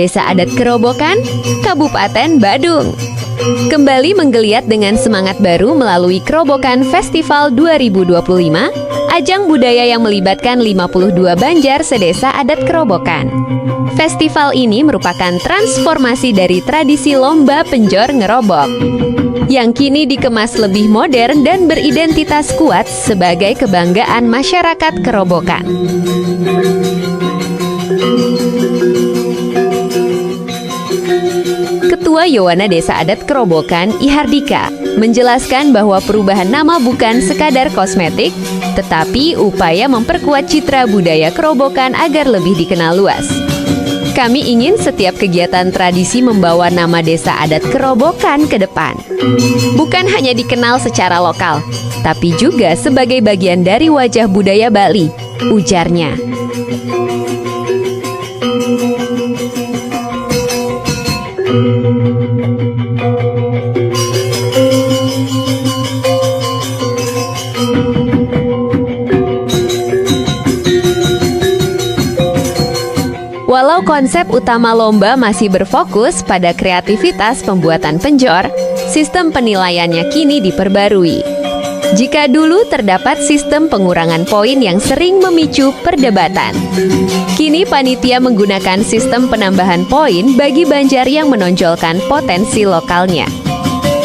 Desa Adat Kerobokan, Kabupaten Badung. Kembali menggeliat dengan semangat baru melalui Kerobokan Festival 2025, ajang budaya yang melibatkan 52 Banjar sedesa adat Kerobokan. Festival ini merupakan transformasi dari tradisi lomba penjor ngerobok, yang kini dikemas lebih modern dan beridentitas kuat sebagai kebanggaan masyarakat Kerobokan. Ketua Yowana Desa Adat Kerobokan, Ihardika, menjelaskan bahwa perubahan nama bukan sekadar kosmetik, tetapi upaya memperkuat citra budaya Kerobokan agar lebih dikenal luas. Kami ingin setiap kegiatan tradisi membawa nama Desa Adat Kerobokan ke depan. Bukan hanya dikenal secara lokal, tapi juga sebagai bagian dari wajah budaya Bali, ujarnya. Walau konsep utama lomba masih berfokus pada kreativitas pembuatan penjor, sistem penilaiannya kini diperbarui. Jika dulu terdapat sistem pengurangan poin yang sering memicu perdebatan, kini panitia menggunakan sistem penambahan poin bagi Banjar yang menonjolkan potensi lokalnya.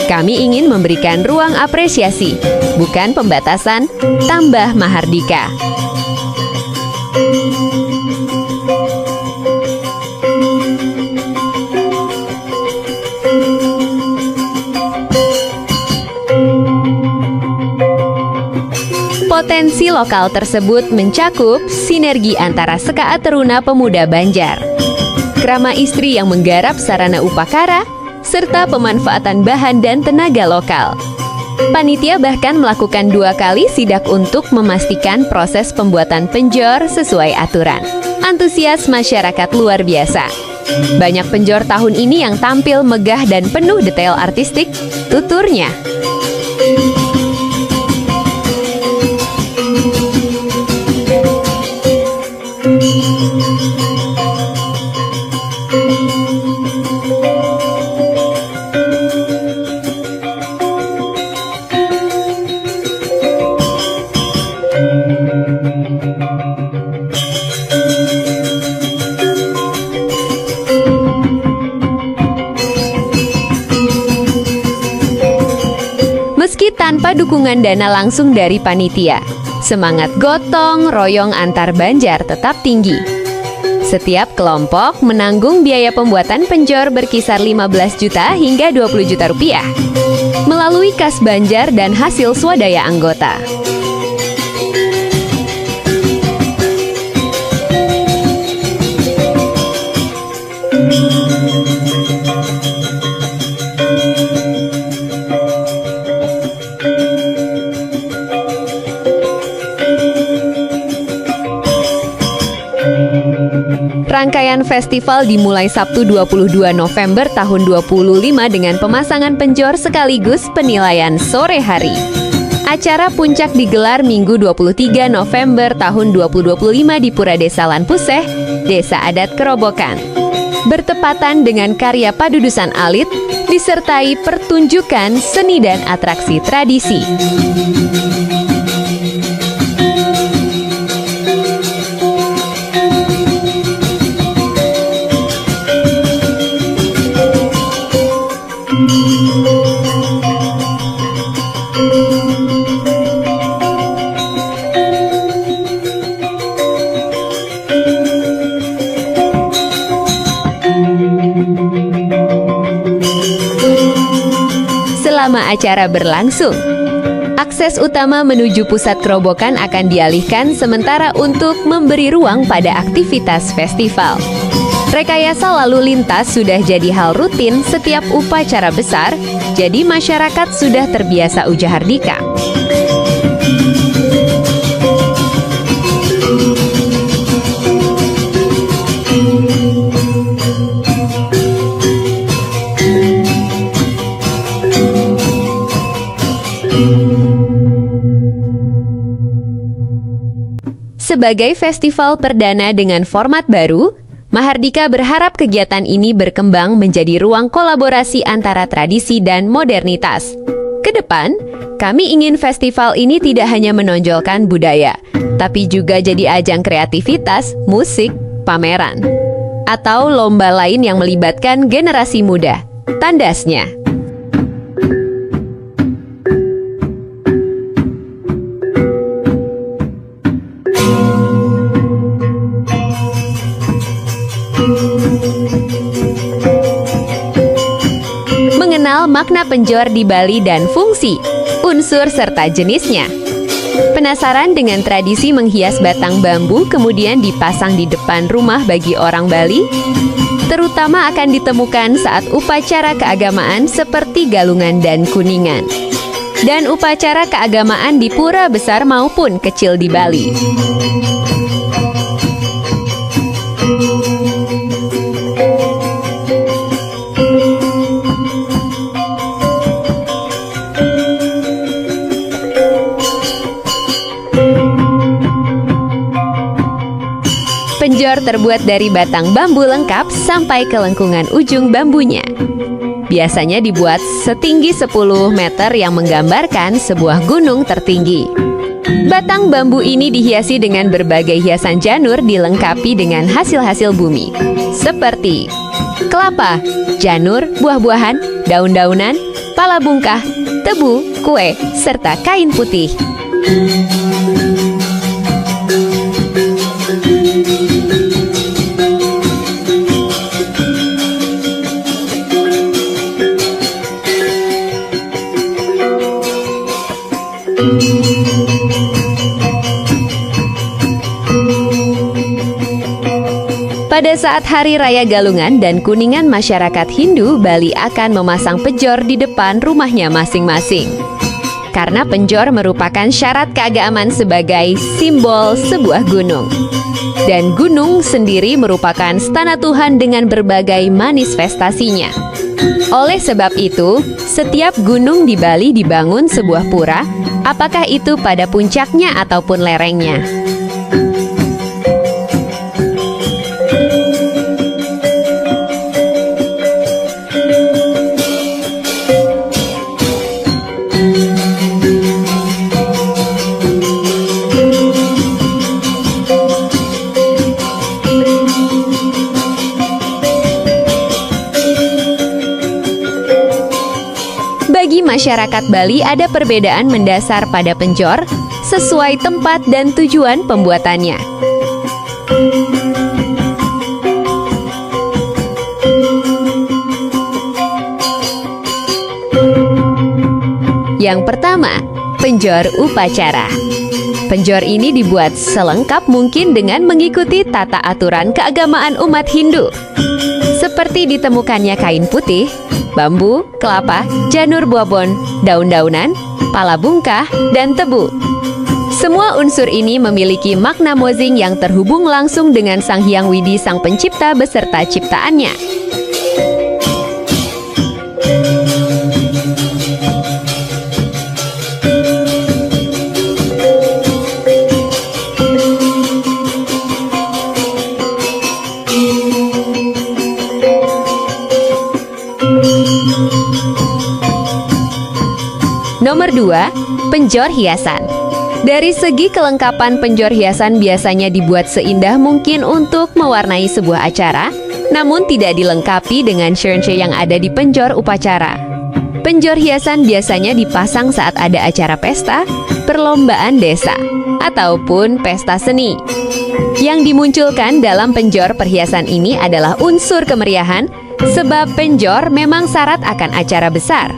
Kami ingin memberikan ruang apresiasi, bukan pembatasan, tambah Mahardika. Potensi lokal tersebut mencakup sinergi antara Seka Teruna Pemuda Banjar, Krama Istri yang menggarap sarana upakara, serta pemanfaatan bahan dan tenaga lokal. Panitia bahkan melakukan 2 kali sidak untuk memastikan proses pembuatan penjor sesuai aturan. Antusias masyarakat luar biasa. Banyak penjor tahun ini yang tampil megah dan penuh detail artistik, tuturnya. Meski tanpa dukungan dana langsung dari panitia, semangat gotong royong antar Banjar tetap tinggi. Setiap kelompok menanggung biaya pembuatan penjor berkisar 15 juta hingga 20 juta rupiah melalui kas Banjar dan hasil swadaya anggota. Rangkaian festival dimulai Sabtu 22 November tahun 2025 dengan pemasangan penjor sekaligus penilaian sore hari. Acara puncak digelar Minggu 23 November tahun 2025 di Pura Desa Lanpuseh, Desa Adat Kerobokan. Bertepatan dengan karya padudusan alit, disertai pertunjukan seni dan atraksi tradisi. Selama acara berlangsung, akses utama menuju pusat kerobokan akan dialihkan sementara untuk memberi ruang pada aktivitas festival. Rekayasa lalu lintas sudah jadi hal rutin setiap upacara besar, jadi masyarakat sudah terbiasa, ujar Hardika. Sebagai festival perdana dengan format baru, Mahardika berharap kegiatan ini berkembang menjadi ruang kolaborasi antara tradisi dan modernitas. Kedepan, kami ingin festival ini tidak hanya menonjolkan budaya, tapi juga jadi ajang kreativitas, musik, pameran, atau lomba lain yang melibatkan generasi muda. Tandasnya. Mengenal makna penjor di Bali dan fungsi, unsur serta jenisnya. Penasaran dengan tradisi menghias batang bambu kemudian dipasang di depan rumah bagi orang Bali? Terutama akan ditemukan saat upacara keagamaan seperti Galungan dan Kuningan. Dan upacara keagamaan di pura besar maupun kecil di Bali. Penjor terbuat dari batang bambu lengkap sampai ke lengkungan ujung bambunya. Biasanya dibuat setinggi 10 meter yang menggambarkan sebuah gunung tertinggi. Batang bambu ini dihiasi dengan berbagai hiasan janur dilengkapi dengan hasil-hasil bumi, seperti kelapa, janur, buah-buahan, daun-daunan, pala bungkah, tebu, kue, serta kain putih. Pada saat Hari Raya Galungan dan Kuningan, masyarakat Hindu Bali akan memasang penjor di depan rumahnya masing-masing. Karena penjor merupakan syarat keagamaan sebagai simbol sebuah gunung. Dan gunung sendiri merupakan stana Tuhan dengan berbagai manifestasinya. Oleh sebab itu, setiap gunung di Bali dibangun sebuah pura, apakah itu pada puncaknya ataupun lerengnya. Bagi masyarakat Bali ada perbedaan mendasar pada penjor sesuai tempat dan tujuan pembuatannya. Yang pertama, penjor upacara. Penjor ini dibuat selengkap mungkin dengan mengikuti tata aturan keagamaan umat Hindu. Seperti ditemukannya kain putih, bambu, kelapa, janur buah-bon, daun-daunan, pala bungkah, dan tebu. Semua unsur ini memiliki makna mozing yang terhubung langsung dengan Sang Hyang Widi Sang Pencipta beserta ciptaannya. Nomor 2, penjor hiasan. Dari segi kelengkapan, penjor hiasan biasanya dibuat seindah mungkin untuk mewarnai sebuah acara, namun tidak dilengkapi dengan shernche yang ada di penjor upacara. Penjor hiasan biasanya dipasang saat ada acara pesta, perlombaan desa, ataupun pesta seni. Yang dimunculkan dalam penjor perhiasan ini adalah unsur kemeriahan, sebab penjor memang syarat akan acara besar.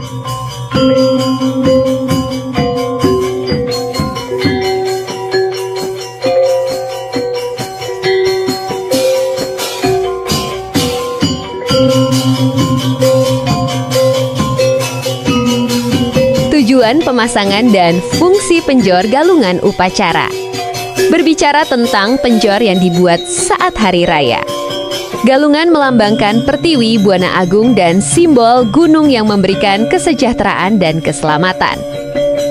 Tujuan pemasangan dan fungsi penjor galungan upacara. Berbicara tentang penjor yang dibuat saat hari raya. Galungan melambangkan Pertiwi, Buana Agung, dan simbol gunung yang memberikan kesejahteraan dan keselamatan.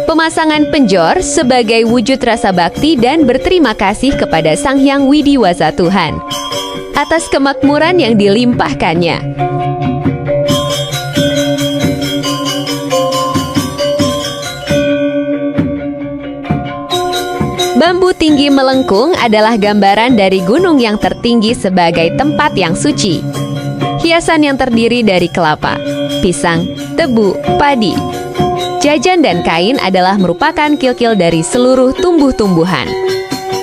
Pemasangan penjor sebagai wujud rasa bakti dan berterima kasih kepada Sang Hyang Widi Wasa Tuhan. atas kemakmuran yang dilimpahkannya. Bambu tinggi melengkung adalah gambaran dari gunung yang tertinggi sebagai tempat yang suci. Hiasan yang terdiri dari kelapa, pisang, tebu, padi, jajan dan kain adalah merupakan kil-kil dari seluruh tumbuh-tumbuhan.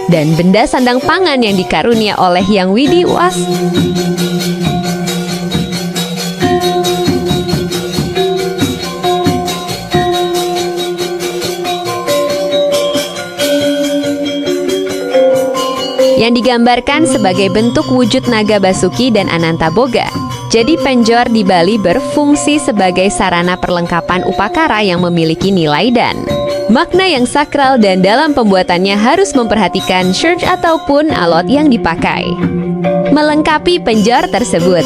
Dan benda sandang pangan yang dikarunia oleh Hyang Widi Was. Yang digambarkan sebagai bentuk wujud naga Basuki dan Ananta Boga. Jadi penjor di Bali berfungsi sebagai sarana perlengkapan upakara yang memiliki nilai dan makna yang sakral, dan dalam pembuatannya harus memperhatikan church ataupun alot yang dipakai melengkapi penjor tersebut.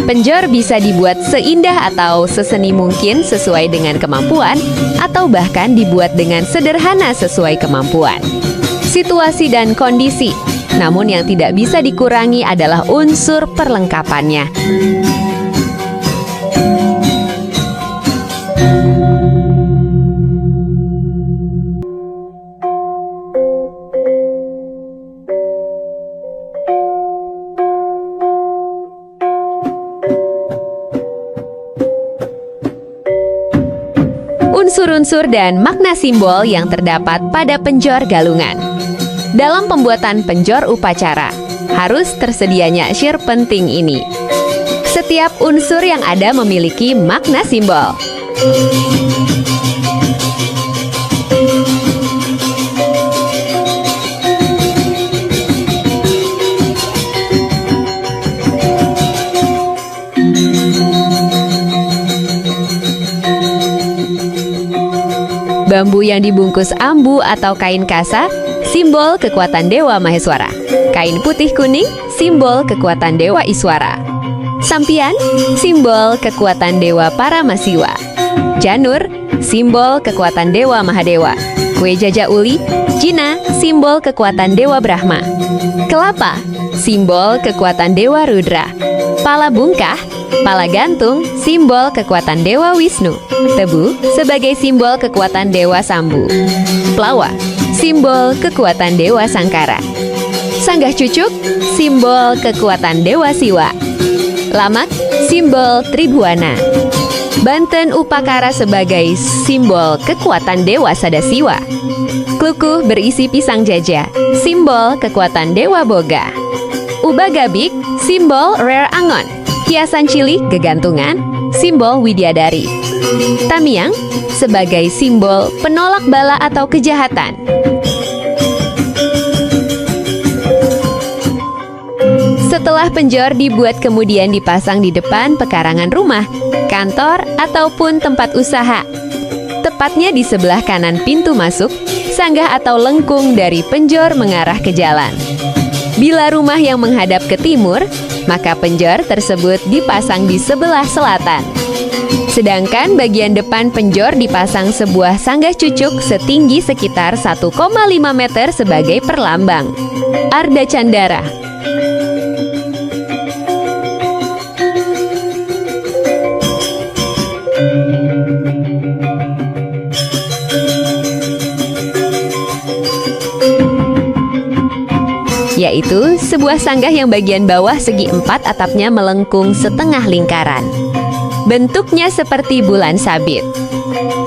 Penjor bisa dibuat seindah atau seseni mungkin sesuai dengan kemampuan, atau bahkan dibuat dengan sederhana sesuai kemampuan, situasi dan kondisi. Namun yang tidak bisa dikurangi adalah unsur perlengkapannya. Unsur-unsur dan makna simbol yang terdapat pada penjor galungan. Dalam pembuatan penjor upacara, harus tersedianya syir penting ini. Setiap unsur yang ada memiliki makna simbol. Bambu yang dibungkus ambu atau kain kasa, simbol kekuatan Dewa Maheswara. Kain putih kuning, simbol kekuatan Dewa Iswara. Sampian, simbol kekuatan Dewa Paramasiwa. Janur, simbol kekuatan Dewa Mahadewa. Kue jajauli, Jina, simbol kekuatan Dewa Brahma. Kelapa, simbol kekuatan Dewa Rudra. Pala bungkah, pala gantung, simbol kekuatan Dewa Wisnu. Tebu sebagai simbol kekuatan Dewa Sambu. Plawa, simbol kekuatan Dewa Sangkara. Sanggah cucuk, simbol kekuatan Dewa Siwa. Lamak, simbol Tribhuwana. Banten upakara sebagai simbol kekuatan Dewa Sadasiwa. Klukuh berisi pisang jaja, simbol kekuatan Dewa Boga. Ubagabik, simbol Rare Angon. Hiasan cilik gegantungan, simbol Widyadari. Tamiang sebagai simbol penolak bala atau kejahatan. Setelah penjor dibuat, kemudian dipasang di depan pekarangan rumah, kantor, ataupun tempat usaha. Tepatnya di sebelah kanan pintu masuk, sanggah atau lengkung dari penjor mengarah ke jalan. Bila rumah yang menghadap ke timur, maka penjor tersebut dipasang di sebelah selatan. Sedangkan bagian depan penjor dipasang sebuah sanggah cucuk setinggi sekitar 1,5 meter sebagai perlambang Arda Candara. Yaitu sebuah sanggah yang bagian bawah segi 4 atapnya melengkung setengah lingkaran. Bentuknya seperti bulan sabit.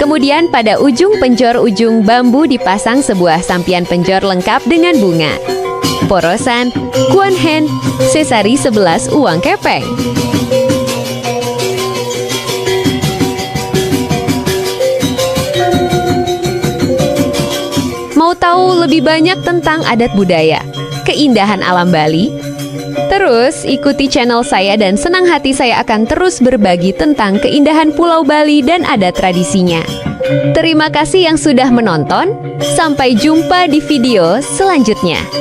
Kemudian pada ujung penjor ujung bambu dipasang sebuah sampian penjor lengkap dengan bunga, porosan, kuan hen, sesari 11 uang kepeng. Mau tahu lebih banyak tentang adat budaya, keindahan alam Bali? Terus ikuti channel saya dan senang hati saya akan terus berbagi tentang keindahan Pulau Bali dan adat tradisinya. Terima kasih yang sudah menonton. Sampai jumpa di video selanjutnya.